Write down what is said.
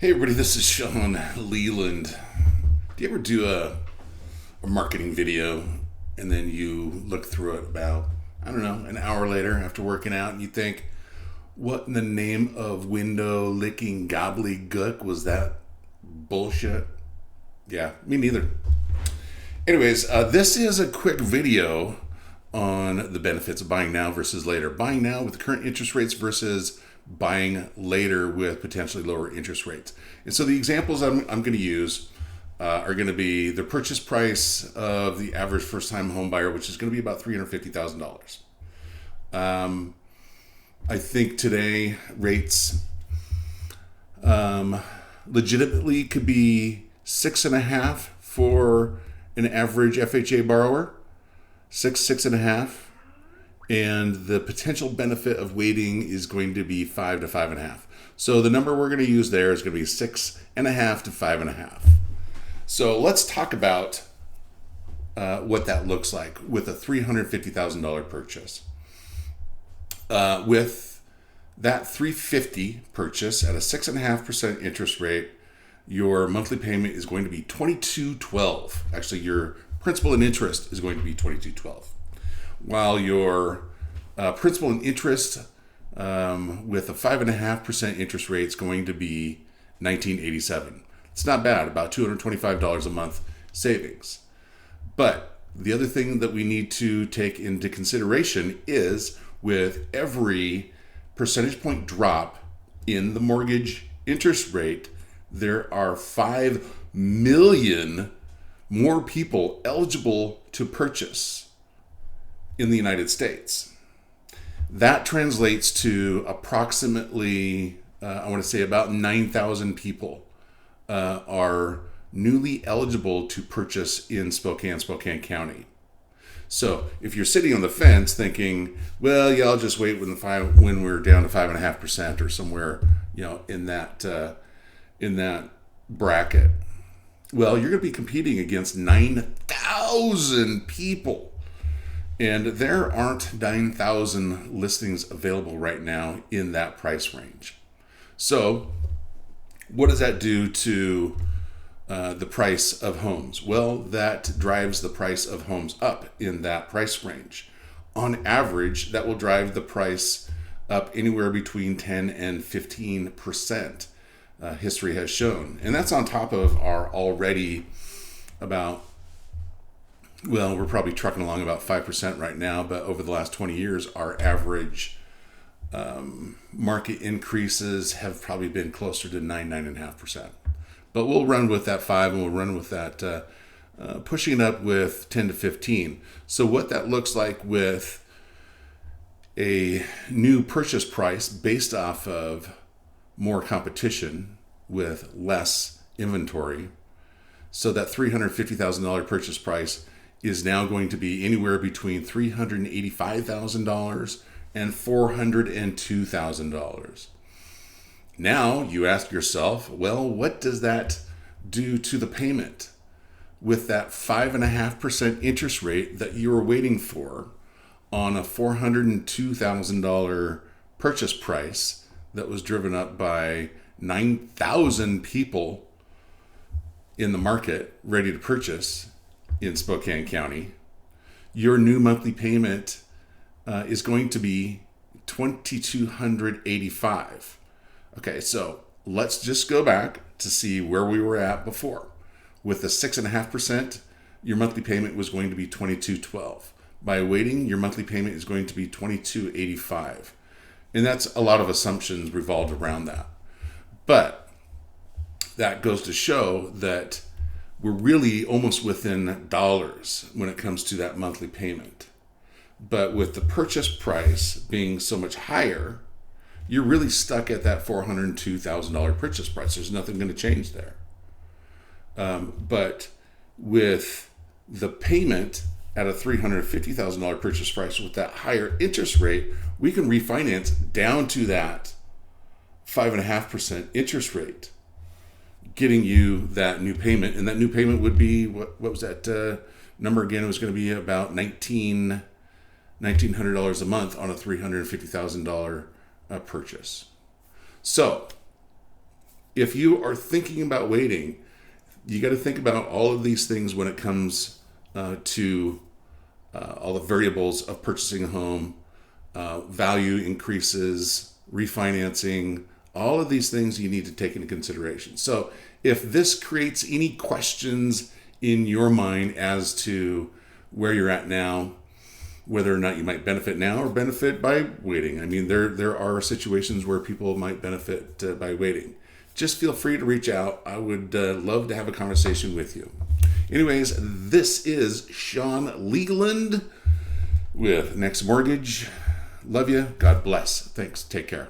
Hey everybody, this is Sean Leland. Do you ever do a marketing video and then you look through it about, I don't know, an hour later after working out and you think, what in the name of window licking gobbledygook was that bullshit? Yeah, me neither. Anyways, this is a quick video on the benefits of buying now versus later. Buying now with the current interest rates versus buying later with potentially lower interest rates. And so the examples I'm going to use are going to be the purchase price of the average first-time home buyer, which is going to be about $350,000. I think today rates legitimately could be 6.5 for an average FHA borrower, six and a half, and the potential benefit of waiting is going to be 5 to 5.5. So the number we're going to use there is going to be 6.5 to 5.5. So let's talk about what that looks like with a $350,000 purchase. With that $350,000 purchase at a 6.5% interest rate, your monthly payment is going to be $2,212. Actually, your principal and interest is going to be $2,212, while your principal and interest with a 5.5% interest rate is going to be $1,987. It's not bad, about $225 a month savings. But the other thing that we need to take into consideration is with every percentage point drop in the mortgage interest rate, there are 5 million more people eligible to purchase in the United States. That translates to approximately, I want to say about 9,000 people are newly eligible to purchase in Spokane County. So if you're sitting on the fence thinking, well, yeah, I'll just wait when we're down to 5.5% or somewhere, in that bracket. Well, you're going to be competing against 9,000 people. And there aren't 9,000 listings available right now in that price range. So what does that do to the price of homes? Well, that drives the price of homes up in that price range. On average, that will drive the price up anywhere between 10 and 15%. History has shown. And that's on top of our already we're probably trucking along about 5% right now, but over the last 20 years, our average market increases have probably been closer to 9.5%. But we'll run with that 5 and we'll run with that pushing it up with 10 to 15. So what that looks like with a new purchase price based off of more competition with less inventory. So that $350,000 purchase price is now going to be anywhere between $385,000 and $402,000. Now you ask yourself, well, what does that do to the payment with that 5.5% interest rate that you were waiting for on a $402,000 purchase price that was driven up by 9,000 people in the market ready to purchase in Spokane County? Your new monthly payment is going to be $2,285. Okay, so let's just go back to see where we were at before. With the 6.5%, your monthly payment was going to be $2,212. By waiting, your monthly payment is going to be $2,285. And that's a lot of assumptions revolved around that. But that goes to show that we're really almost within dollars when it comes to that monthly payment. But with the purchase price being so much higher, you're really stuck at that $402,000 purchase price. There's nothing going to change there. But with the payment at a $350,000 purchase price with that higher interest rate, we can refinance down to that 5.5% interest rate, getting you that new payment. And that new payment would be, what was that number again? It was going to be about $1,900 a month on a $350,000 purchase. So if you are thinking about waiting, you got to think about all of these things when it comes to all the variables of purchasing a home, value increases, refinancing, all of these things you need to take into consideration. So if this creates any questions in your mind as to where you're at now, whether or not you might benefit now or benefit by waiting. I mean, there are situations where people might benefit by waiting. Just feel free to reach out. I would love to have a conversation with you. Anyways, this is Sean Leland with Next Mortgage. Love you. God bless. Thanks. Take care.